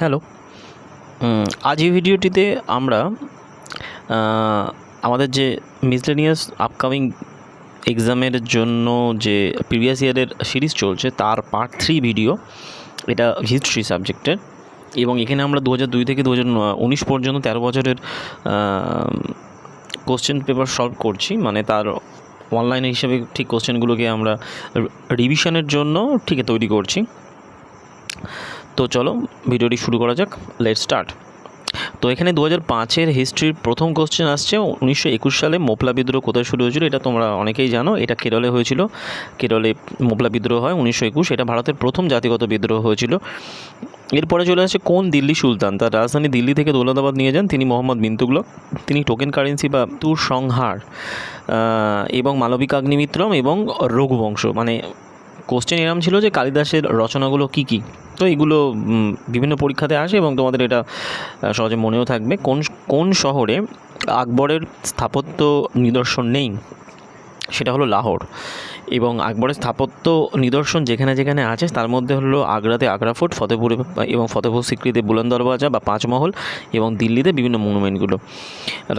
Hello. আজ এই ভিডিওটিতে আমরা আমাদের যে মিসলেনিয়াস আপকামিং এক্সামের জন্য যে প্রিভিয়াস ইয়ারের সিরিজ চলছে তার পার্ট 3 ভিডিও, এটা হিস্ট্রি সাবজেক্টের, এবং এখানে আমরা 2002 থেকে 2019 পর্যন্ত 13 বছরের কোশ্চেন পেপার সলভ করছি। মানে তার অনলাইনে হিসেবে ঠিক কোশ্চেনগুলোকে আমরা রিভিশনের জন্য ঠিক তৈরি করছি। তো চলো ভিডিওটি শুরু করা যাক। Let's start. তো এখানে 2005-এর হিস্ট্রির প্রথম কোশ্চেন আসছে, 1921 সালে মোপলা বিদ্রোহ কোথায় শুরু হয়েছিল? এটা তোমরা অনেকেই জানো, এটা কেরলে হয়েছিল। কেরলে মোপলা বিদ্রোহ হয় 1921। এটা ভারতের প্রথম জাতিগত বিদ্রোহ হয়েছিল। এরপরে চলে আসে কোন দিল্লি সুলতান তার রাজধানী দিল্লি থেকে দৌলতাবাদ নিয়ে যান? তিনি মোহাম্মদ বিন তুগলক। তিনি টোকেন কারেন্সি বা তুর সংহার এবং মালবিকাগ্নিমিত্রম এবং রঘুবংশ, মানে কোশ্চেন এরম ছিল যে কালিদাসের রচনাগুলো কী কী। তো এগুলো বিভিন্ন পরীক্ষাতে আসে এবং তোমাদের এটা সহজে মনেও থাকবে। কোন শহরে আকবরের স্থাপত্য নিদর্শন নেই? সেটা হলো লাহোর। এবং আকবরের স্থাপত্য নিদর্শন যেখানে যেখানে আছে তার মধ্যে হলো আগ্রাতে আগ্রা ফোর্ট, ফতেপুরে এবং ফতেপুর সিক্রিতে বুলন্দ দরওয়াজা বা পাঁচমহল, এবং দিল্লিতে বিভিন্ন মনুমেন্টগুলো।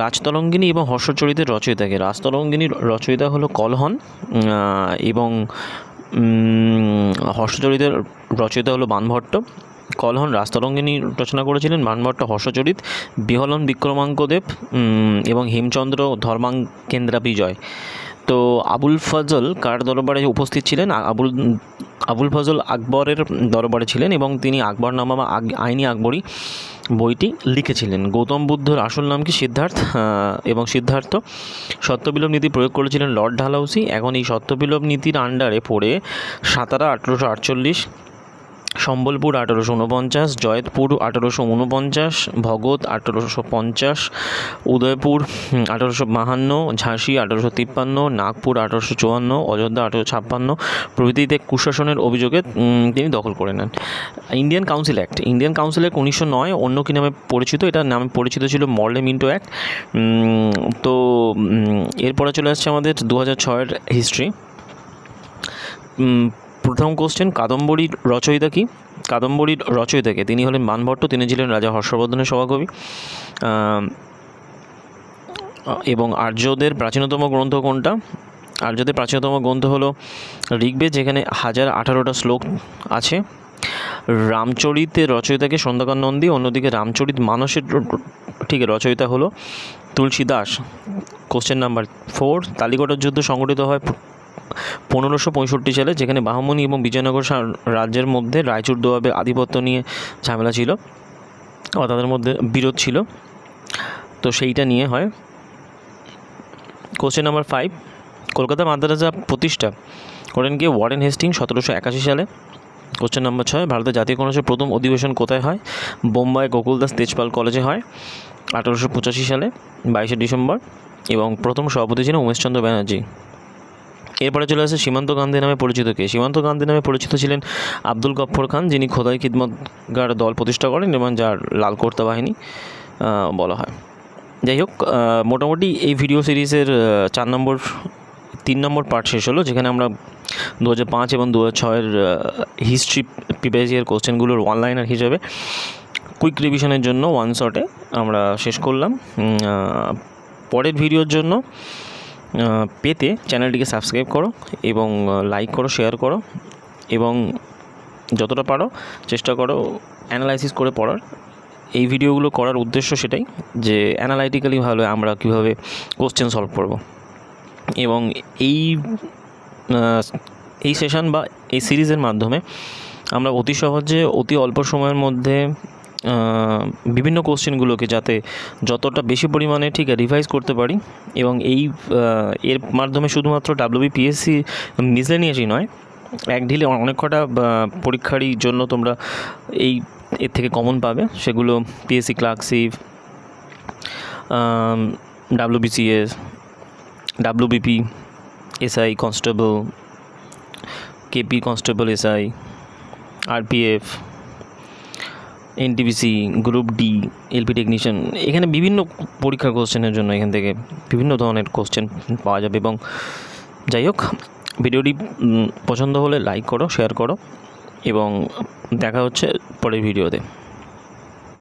রাজতরঙ্গিনী এবং হর্ষচরিতের রচয়িতাকে? রাজতরঙ্গিনীর রচয়িতা হলো কলহন, এবং হর্ষচরিতের রচয়িতা হলো বাণভট্ট। কলহন রাজতরঙ্গিনী রচনা করেছিলেন, বাণভট্ট হর্ষচরিত। বিহলন বিক্রমাঙ্কদেব এবং হেমচন্দ্র ধর্মাঙ্কেন্দ্রা বিজয়। তো আবুল ফজল কার দরবারে উপস্থিত ছিলেন? আবুল ফজল আকবরের দরবারে ছিলেন এবং তিনি আকবরনামা বা আইনি আকবরী বইটি লিখেছিলেন। গৌতম বুদ্ধর আসল নাম কি? সিদ্ধার্থ। এবং সিদ্ধার্থ সত্যবিলোপ নীতি প্রয়োগ করেছিলেন লর্ড ডালহাউসি। এখন এই সত্যবিলোপ নীতির আন্ডারে পড়ে সাতারা 1848, সম্বলপুর 1849, জয়পুর 1849, ভগত 1850, উদয়পুর 1852, ঝাঁসি 1853, নাগপুর 1854, অযোধ্যা 1856 প্রভৃতিতে কুশাসনের অভিযোগে তিনি দখল করে নেন। ইন্ডিয়ান কাউন্সিল অ্যাক্ট 1909 অন্য কী নামে পরিচিত? এটার নামে পরিচিত ছিল মর্লে মিন্টো অ্যাক্ট। তো এরপরে চলে আসছে আমাদের 2006-এর হিস্ট্রি। প্রথম কোশ্চেন, কাদম্বরীর রচয়িতা কি? কাদম্বরীর রচয়িতাকে? তিনি হলেন বাণভট্ট। তিনি ছিলেন রাজা হর্ষবর্ধনের সভাকবি। এবং আর্যদের প্রাচীনতম গ্রন্থ কোনটা? আর্যদের প্রাচীনতম গ্রন্থ হলো ঋগ্বেদ, যেখানে 1018টা শ্লোক আছে। রামচরিতের রচয়িতাকে? সন্ধ্যাকর নন্দী। অন্যদিকে রামচরিত মানসের রচয়িতা হলো তুলসীদাস। কোশ্চেন নাম্বার 4, তালিগড়ের যুদ্ধ সংঘটিত হয় 1565 সালে, যেখানে বাহমনি এবং বিজয়নগর রাজ্যের মধ্যে রায়চুর দোয়াবের আধিপত্য নিয়ে ঝামেলা ছিল, তাদের মধ্যে বিরোধ ছিল। তো সেইটা নিয়ে হয়। কোশ্চেন নাম্বার 5, কলকাতা মাদ্রাসা প্রতিষ্ঠা করেন কে? ওয়ারেন হেস্টিংস 1781 সালে। কোশ্চেন নাম্বার 6, ভারতের জাতীয় কংগ্রেসের প্রথম অধিবেশন কোথায় হয়? বোম্বাই গোকুলদাস তেজপাল কলেজে হয় 1885 সালে 22শে ডিসেম্বর, এবং প্রথম সভাপতি ছিলেন উমেশচন্দ্র ব্যানার্জি। এরপরে চলে আসে সীমান্ত গান্ধী নামে পরিচিত কে? সীমান্ত গান্ধী নামে পরিচিত ছিলেন আব্দুল গফর খান, যিনি খোদাই খিদমতগার দল প্রতিষ্ঠা করেন এবং যার লাল কোর্তা বাহিনী বলা হয়। যাই হোক, মোটামুটি এই ভিডিও সিরিজের 3 নম্বর পার্ট শেষ হলো, যেখানে আমরা 2005 এবং 2006-এর হিস্ট্রি প্রিভিয়াস ইয়ার কোশ্চেনগুলোর অনলাইনার হিসেবে কুইক রিভিশনের জন্য ওয়ান শটে আমরা শেষ করলাম। পরের ভিডিওর জন্য পেতে চ্যানেলটিকে সাবস্ক্রাইব করো এবং লাইক করো, শেয়ার করো, এবং যতটা পারো চেষ্টা করো অ্যানালাইসিস করে পড়ার। এই ভিডিওগুলো করার উদ্দেশ্য সেটাই, যে অ্যানালাইটিক্যালি ভালো আমরা কীভাবে কোশ্চেন সলভ করব। এবং এই সেশন বা এই সিরিজের মাধ্যমে আমরা অতি সহজে অতি অল্প সময়ের মধ্যে বিভিন্ন কোশ্চেনগুলোকে যাতে যতটা বেশি পরিমাণে রিভাইজ করতে পারি, এবং এর মাধ্যমে শুধুমাত্র WBPSC মিসলেনিয়াসই নয়, এক ঢিলে অনেক কটা পরীক্ষারই জন্য তোমরা এর থেকে কমন পাবে। সেগুলো PSC clerkship, WBCS, WBP, SI constable, KP constable SI, RPF, NTPC, group D, LP technician, এখানে বিভিন্ন পরীক্ষার কোশ্চেনের জন্য এখান থেকে বিভিন্ন ধরনের কোশ্চেন পাওয়া যাবে। এবং যাই হোক, ভিডিওটি পছন্দ হলে লাইক করো, শেয়ার করো, এবং দেখা হচ্ছে পরের ভিডিওতে।